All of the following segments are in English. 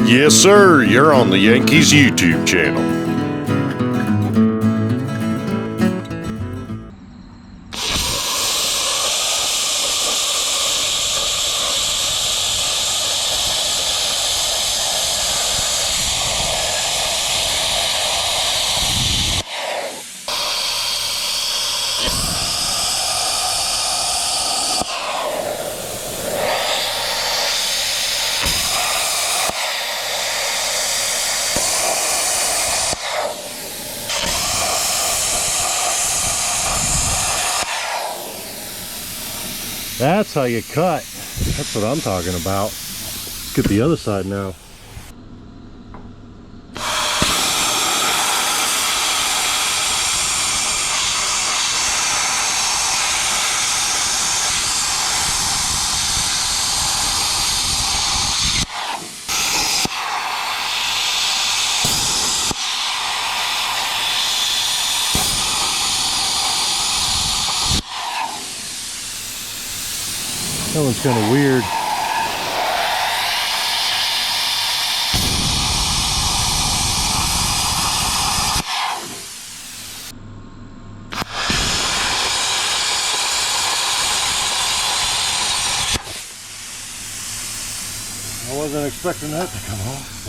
Yes, sir, you're on the Yankees YouTube channel. That's how you cut. That's what I'm talking about. Let's get the other side now. That one's kind of weird. I wasn't expecting that to come off,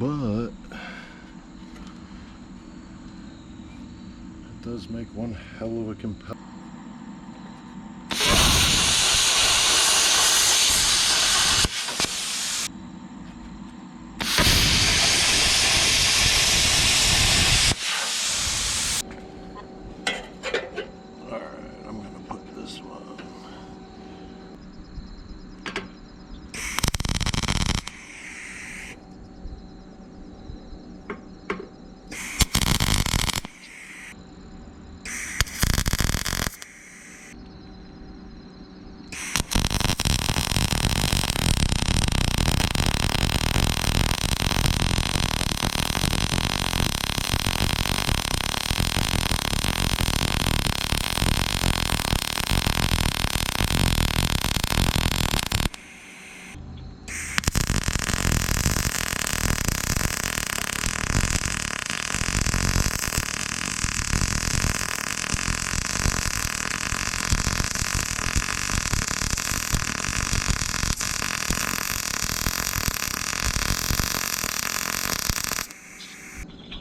but it does make one hell of a compel.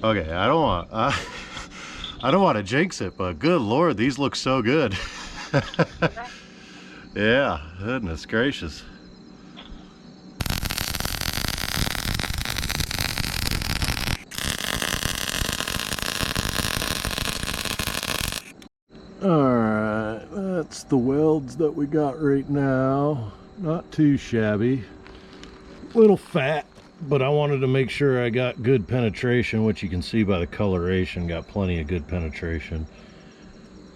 Okay, I don't want to jinx it, but good Lord, these look so good. Yeah, goodness gracious. Alright, that's the welds that we got right now. Not too shabby. Little fat, but I wanted to make sure I got good penetration, which you can see by the coloration, got plenty of good penetration.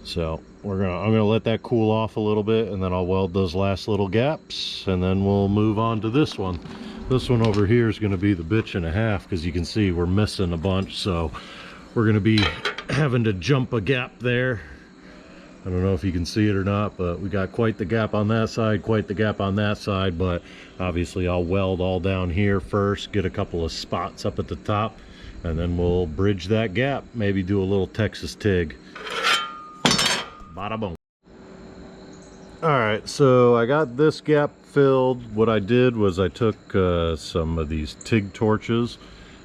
So I'm gonna let that cool off a little bit, and then I'll weld those last little gaps, and then we'll move on to this one. This one over here is gonna be the bitch and a half, because you can see we're missing a bunch, so we're gonna be having to jump a gap there. I don't know if you can see it or not, but we got quite the gap on that side, quite the gap on that side, but obviously I'll weld all down here first, get a couple of spots up at the top, and then we'll bridge that gap, maybe do a little Texas TIG. Bada boom. Alright, so I got this gap filled. What I did was I took some of these TIG torches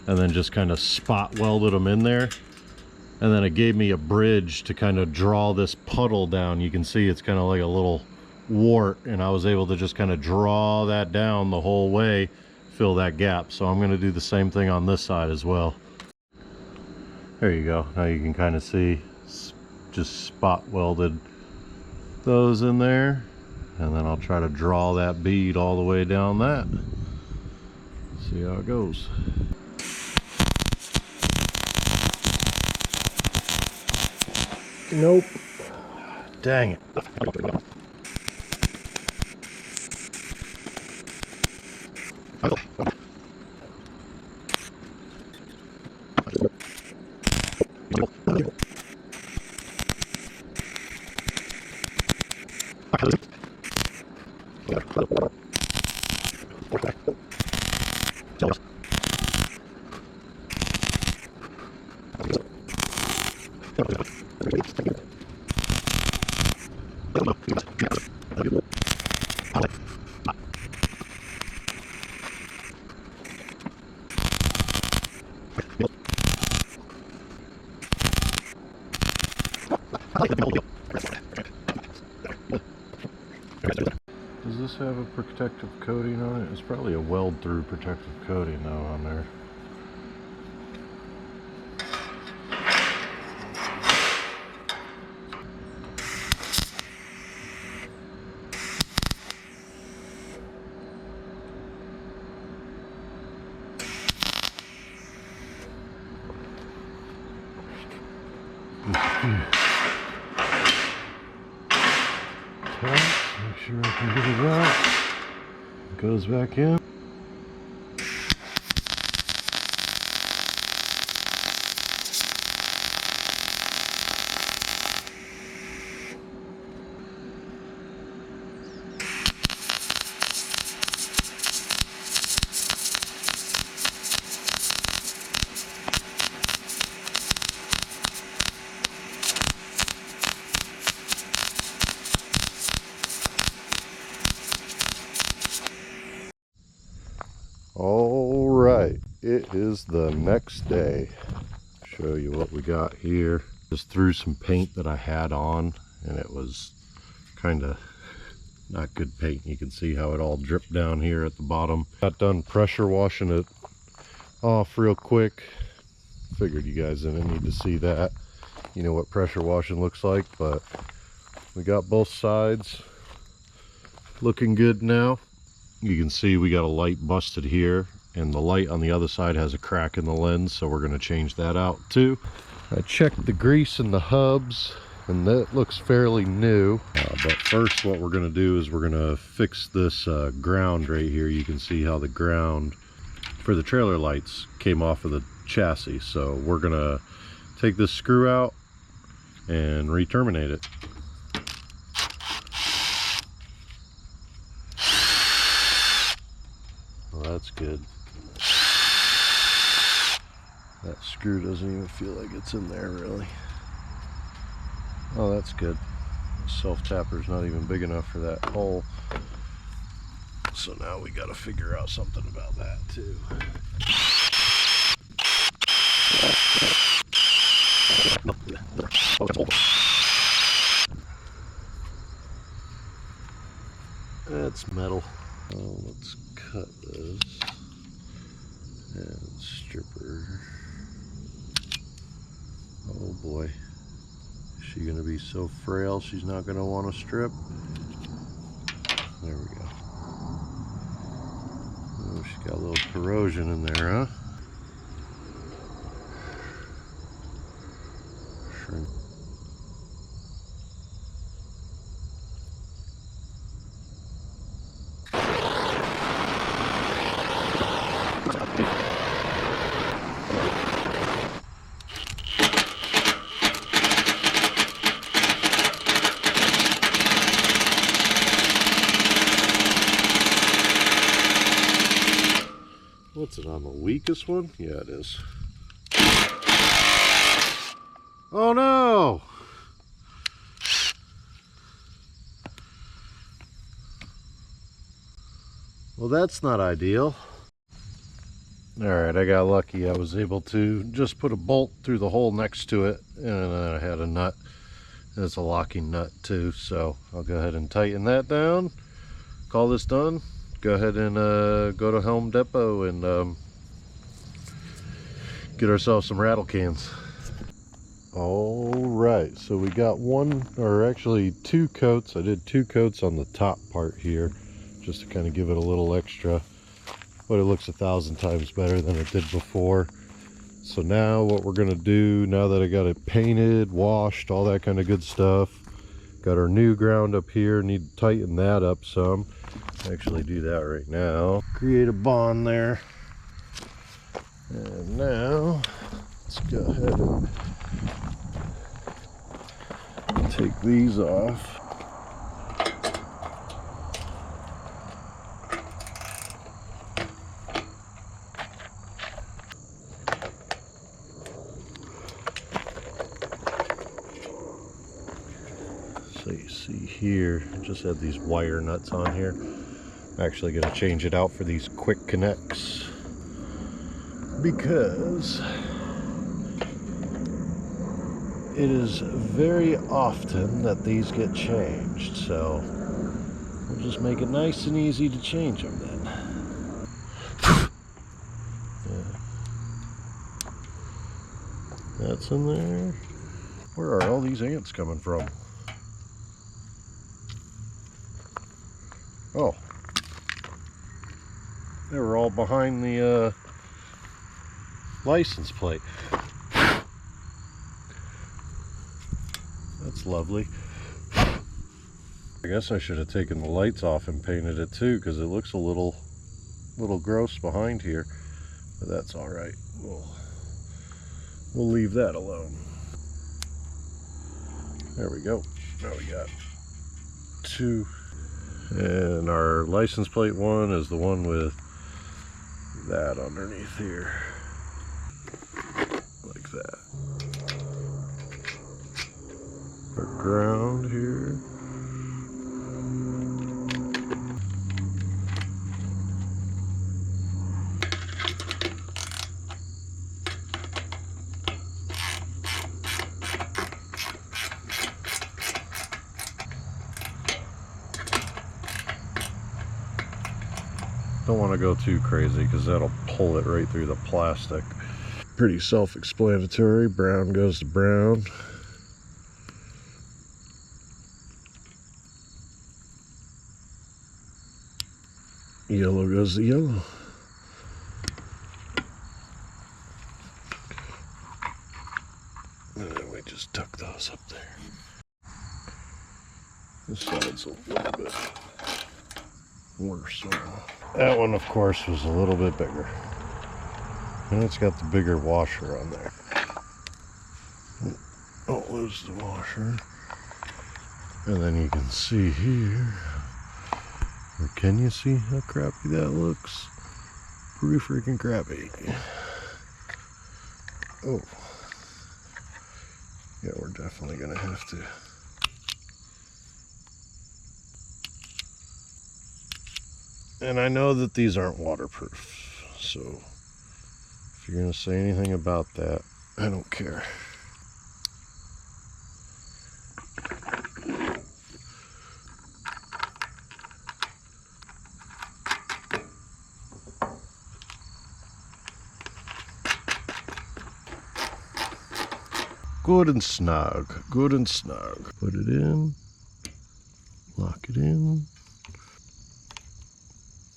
and then just kind of spot welded them in there. And then it gave me a bridge to kind of draw this puddle down. You can see it's kind of like a little wart, and I was able to just kind of draw that down the whole way, fill that gap. So I'm going to do the same thing on this side as well. There you go. Now you can kind of see it's just spot welded those in there, and then I'll try to draw that bead all the way down that. See how it goes. Nope. Dang it. Does this have a protective coating on it? It's probably a weld through protective coating though on there. Make sure I can get it out. It goes back in. All right, it is the next day. Show you what we got here. Just threw some paint that I had on, and it was kind of not good paint. You can see how it all dripped down here at the bottom. Got done pressure washing it off real quick. Figured you guys didn't need to see that. You know what pressure washing looks like, but we got both sides looking good now. You can see we got a light busted here, and the light on the other side has a crack in the lens, so we're going to change that out too. I checked the grease in the hubs, and that looks fairly new. But first what we're going to do is we're going to fix this ground right here. You can see how the ground for the trailer lights came off of the chassis, so we're going to take this screw out and re-terminate it. Well, that's good. That screw doesn't even feel like it's in there really. Oh, that's good. The self-tapper's not even big enough for that hole. So now we gotta figure out something about that too. That's metal. Oh, let's cut this and stripper. Oh boy, is she gonna be so frail she's not gonna want to strip? There we go. Oh, she's got a little corrosion in there, huh? Shrink. What's it on, the weakest one? Yeah, it is. Oh no! Well, that's not ideal. Alright, I got lucky. I was able to just put a bolt through the hole next to it, and then I had a nut. It's a locking nut too, so I'll go ahead and tighten that down. Call this done. Go ahead and go to Home Depot and get ourselves some rattle cans. All right. right, so we got one, or actually two coats. I did two coats on the top part here just to kind of give it a little extra, but it looks 1,000 times better than it did before. So now what we're gonna do, now that I got it painted, washed, all that kind of good stuff, got our new ground up here, need to tighten that up some. Actually do that right now. Create a bond there. And now let's go ahead and take these off. So you see here, I just had these wire nuts on here. I'm actually going to change it out for these quick connects because it is very often that these get changed. So we'll just make it nice and easy to change them then. Yeah. That's in there. Where are all these ants coming from? Oh, they were all behind the license plate. That's lovely. I guess I should have taken the lights off and painted it too, because it looks a little gross behind here, but that's all right. We'll leave that alone. There we go. Now we got two. And our license plate one is the one with that underneath here. Like that. Our ground here. Don't want to go too crazy because that'll pull it right through the plastic. Pretty self-explanatory. Brown goes to brown. Yellow goes to yellow. And then we just tuck those up there. This side's a little bit worse. That one, of course, was a little bit bigger. And it's got the bigger washer on there. Don't lose the washer. And then you can see here, or can you see how crappy that looks? Pretty freaking crappy. Oh. Yeah, we're definitely gonna have to. And I know that these aren't waterproof, so if you're gonna say anything about that, I don't care. Good and snug, good and snug. Put it in, lock it in.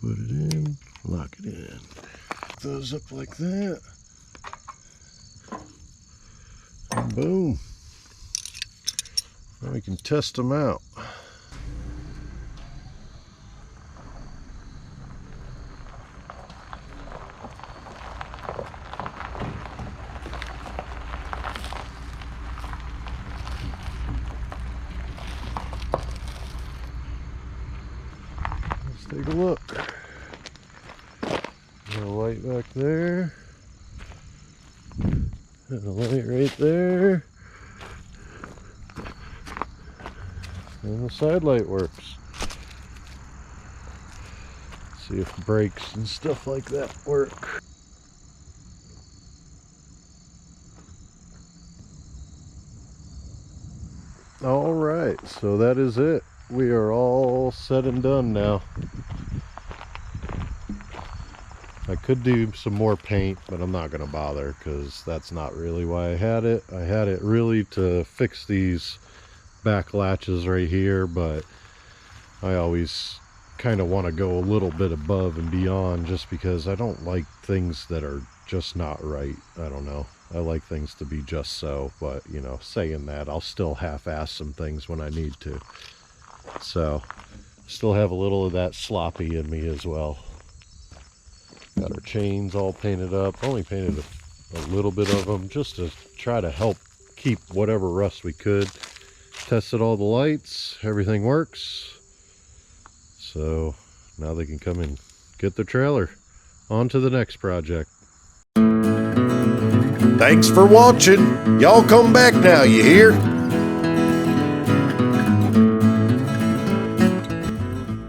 Put it in, lock it in. Those up like that. And boom. Now we can test them out. Let's take a look. Got a light back there. And a light right there. And the side light works. See if brakes and stuff like that work. All right, so that is it. We are all set and done now. I could do some more paint, but I'm not going to bother because that's not really why I had it. I had it really to fix these back latches right here, but I always kind of want to go a little bit above and beyond just because I don't like things that are just not right. I don't know. I like things to be just so, but you know, saying that, I'll still half-ass some things when I need to. So, still have a little of that sloppy in me as well. Got our chains all painted up. Only painted a little bit of them just to try to help keep whatever rust we could. Tested all the lights. Everything works. So now they can come and get their trailer. On to the next project. Thanks for watching. Y'all come back now, you hear?